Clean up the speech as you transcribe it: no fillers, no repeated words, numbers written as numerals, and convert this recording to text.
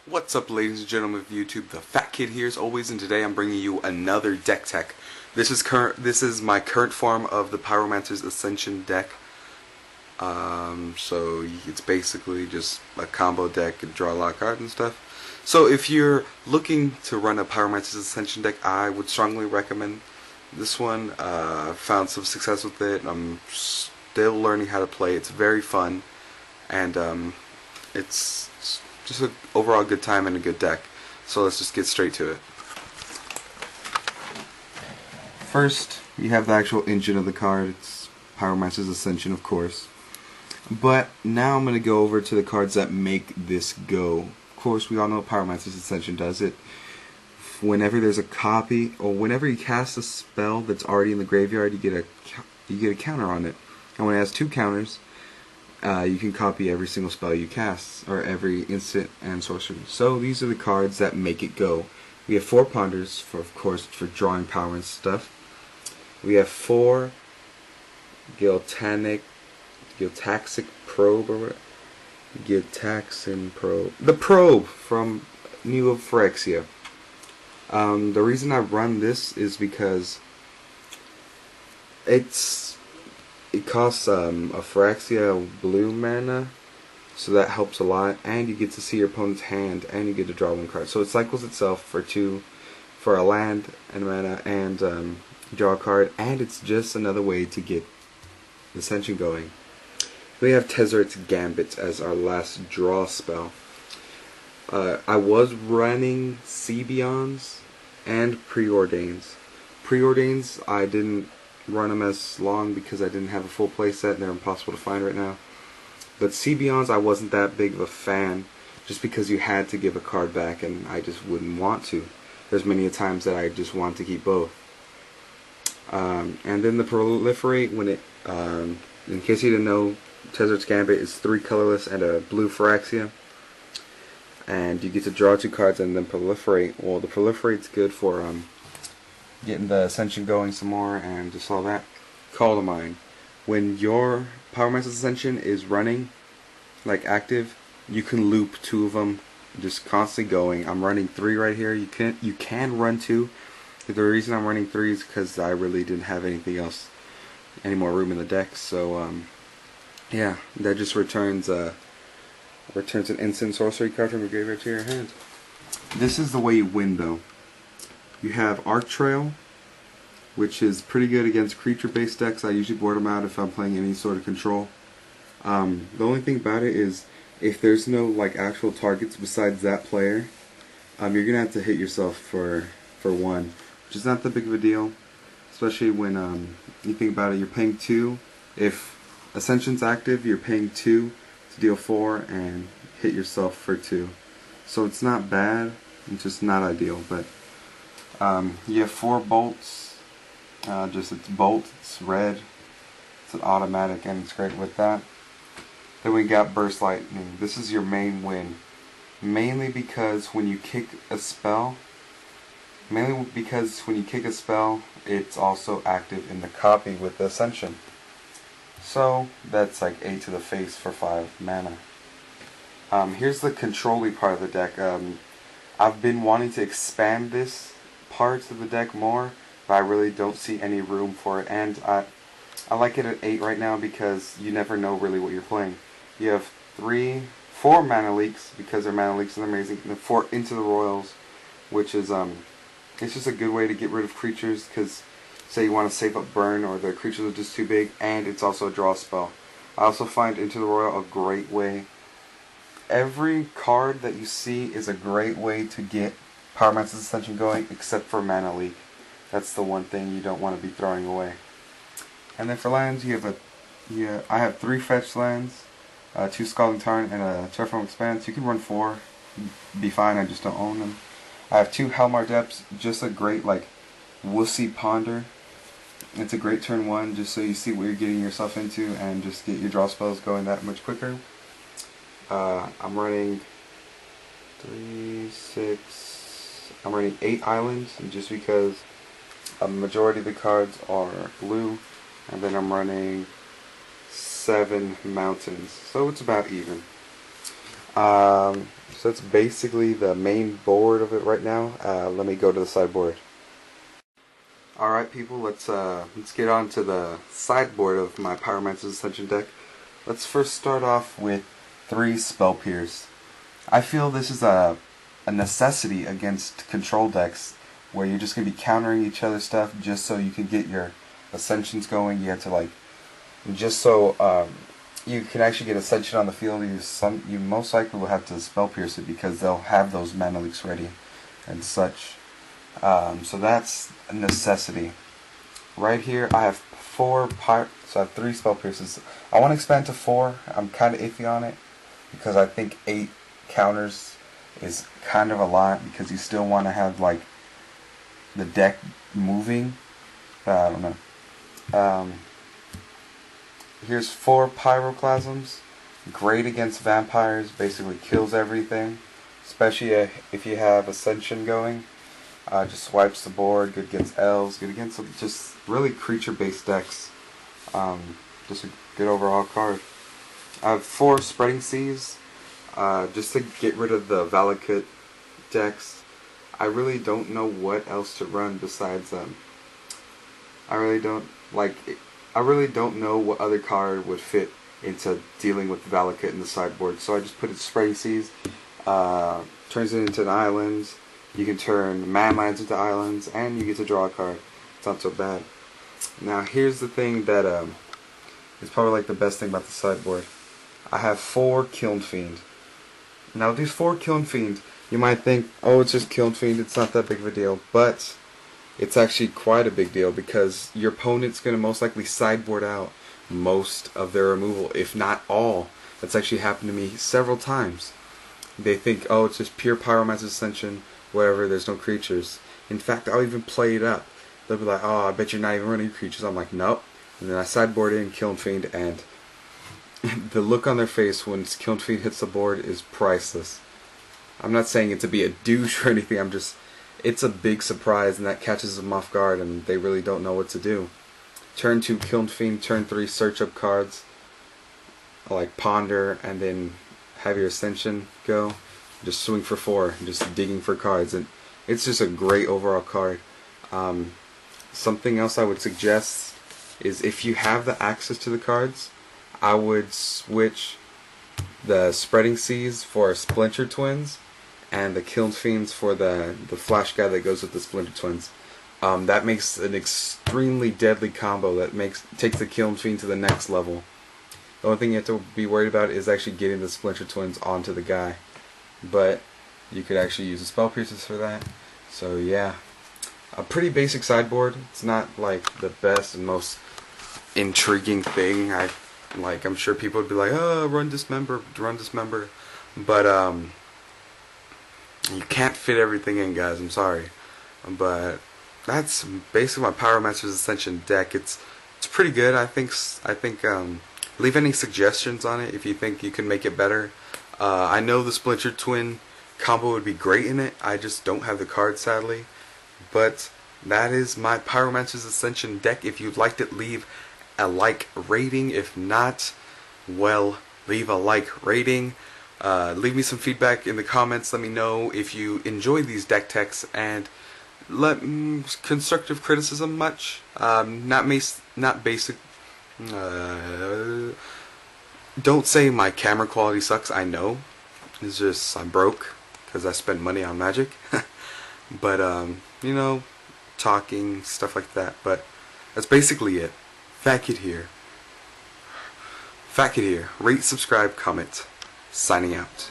What's up, ladies and gentlemen of YouTube? The Fat Kid here as always, and today I'm bringing you another deck tech. This is my current form of the Pyromancer's Ascension deck. So it's basically just a combo deck and draw a lot of cards and stuff. So if you're looking to run a Pyromancer's Ascension deck, I would strongly recommend this one. Found some success with it. I'm still learning how to play. It's very fun, and it's just an overall good time and a good deck. So let's just get straight to it. First, you have the actual engine of the card. It's Pyromancer's Ascension, of course. But now I'm going to go over to the cards that make this go. Of course, we all know Pyromancer's Ascension does it. Whenever there's a copy, or whenever you cast a spell that's already in the graveyard, you get a counter on it. And when it has two counters, you can copy every single spell you cast, or every instant and sorcery. So these are the cards that make it go. We have 4 Ponders, of course, for drawing power and stuff. We have 4 Giltaxic Probe, or Giltaxin Probe. The Probe from New Phyrexia. The reason I run this is because it costs a Phyrexia blue mana, so that helps a lot, and you get to see your opponent's hand, and you get to draw 1 card. So it cycles itself for 2, for a land and mana, and draw a card, and it's just another way to get the Ascension going. We have Tezzer's Gambit as our last draw spell. I was running Sebions and Preordains. Preordains, I didn't run them as long because I didn't have a full playset and they're impossible to find right now. But Sebions, I wasn't that big of a fan, just because you had to give a card back and I just wouldn't want to. There's many times that I just want to keep both. And then the Proliferate, when it, in case you didn't know, Tezzer's Gambit is 3 colorless and a blue Phyrexia. And you get to draw 2 cards and then Proliferate. Well, the Proliferate's good for getting the Ascension going some more and just all that. Call to mind. When your Pyromancer's Ascension is running, like active, you can loop 2 of them, just constantly going. I'm running 3 right here. You can run 2. The reason I'm running 3 is because I really didn't have anything else, any more room in the deck. So yeah, that just returns an instant sorcery card from your graveyard to your hand. This is the way you win, though. You have Arc Trail, which is pretty good against creature-based decks. I usually board them out if I'm playing any sort of control. The only thing about it is, if there's no actual targets besides that player, you're gonna have to hit yourself for 1, which is not that big of a deal. Especially when you think about it, you're paying 2. If Ascension's active, you're paying 2 to deal 4 and hit yourself for 2. So it's not bad. It's just not ideal, but. You have 4 bolts, it's bolt, it's red, it's an automatic, and it's great with that. Then we got Burst Lightning. This is your main win, mainly because when you kick a spell, it's also active in the copy with the Ascension. So that's like 8 to the face for 5 mana. Here's the control-y part of the deck. I've been wanting to expand this parts of the deck more, but I really don't see any room for it, and I like it at 8 right now because you never know really what you're playing. You have 4 mana leaks, because their mana leaks are amazing, and 4 Into the Royals, which is it's just a good way to get rid of creatures, because say you want to save up burn or the creatures are just too big, and it's also a draw spell. I also find Into the Royal a great way. Every card that you see is a great way to get Pyromancer's Ascension going, except for Mana Leak. That's the one thing you don't want to be throwing away. And then for lands, I have 3 fetch lands, 2 Scalding Tarn, and a Terraform Expanse. You can run 4, be fine, I just don't own them. I have 2 Helmar Depths, just a great wussy ponder. It's a great turn 1, just so you see what you're getting yourself into and just get your draw spells going that much quicker. I'm running 8 islands, just because a majority of the cards are blue, and then I'm running 7 mountains, so it's about even. So that's basically the main board of it right now. Let me go to the sideboard. Alright people, let's get on to the sideboard of my Pyromancer's Ascension deck. Let's first start off with 3 Spell Pierce. I feel this is a necessity against control decks where you're just going to be countering each other's stuff just so you can get your Ascensions going. You have to like, just so you can actually get Ascension on the field, you most likely will have to Spell Pierce it because they'll have those mana leaks ready and such. So that's a necessity. Right here I have 4 so I have 3 Spell Pierces. I want to expand to 4. I'm kind of iffy on it because I think 8 counters is kind of a lot because you still want to have like the deck moving. I don't know. Here's 4 Pyroclasms. Great against vampires. Basically kills everything. Especially if you have Ascension going. Just swipes the board. Good against elves. Good against just really creature-based decks. Just a good overall card. I have 4 Spreading Seas. Just to get rid of the Valakut decks. I really don't know what else to run besides them. I really don't know what other card would fit into dealing with Valakut in the sideboard. So I just put it Spreading Seas. Turns it into an island. You can turn manlands into islands, and you get to draw a card. It's not so bad. Now here's the thing that is probably like the best thing about the sideboard. I have 4 Kiln Fiend. Now these 4 Kiln Fiend, you might think, oh, it's just Kiln Fiend, it's not that big of a deal, but it's actually quite a big deal because your opponent's going to most likely sideboard out most of their removal, if not all. That's actually happened to me several times. They think, oh, it's just pure Pyromancer's Ascension, whatever, there's no creatures. In fact, I'll even play it up. They'll be like, oh, I bet you're not even running creatures. I'm like, nope. And then I sideboard in Kiln Fiend, and the look on their face when Kiln Fiend hits the board is priceless. I'm not saying it to be a douche or anything, it's a big surprise, and that catches them off guard, and they really don't know what to do. Turn 2 Kiln Fiend, turn 3 search up cards, like Ponder, and then have your Ascension go. Just swing for 4, just digging for cards, and it's just a great overall card. Something else I would suggest is if you have the access to the cards, I would switch the Spreading Seas for Splinter Twins and the Kiln Fiends for the Flash guy that goes with the Splinter Twins. That makes an extremely deadly combo that takes the Kiln Fiend to the next level. The only thing you have to be worried about is actually getting the Splinter Twins onto the guy. But you could actually use the Spell Pierces for that. So yeah, a pretty basic sideboard. It's not like the best and most intriguing thing. I'm sure people would be like, oh, run Dismember. But you can't fit everything in, guys. I'm sorry, but that's basically my Pyromancer's Ascension deck. It's pretty good. I think leave any suggestions on it if you think you can make it better. I know the Splinter Twin combo would be great in it. I just don't have the card, sadly. But that is my Pyromancer's Ascension deck. If you liked it, leave a like rating. If not, well, leave a like rating. Leave me some feedback in the comments. Let me know if you enjoy these deck techs, and constructive criticism much. Not basic. Don't say my camera quality sucks. I know. It's just I'm broke because I spent money on magic. But you know, talking stuff like that. But that's basically it. Fat Kid here. Rate, subscribe, comment. Signing out.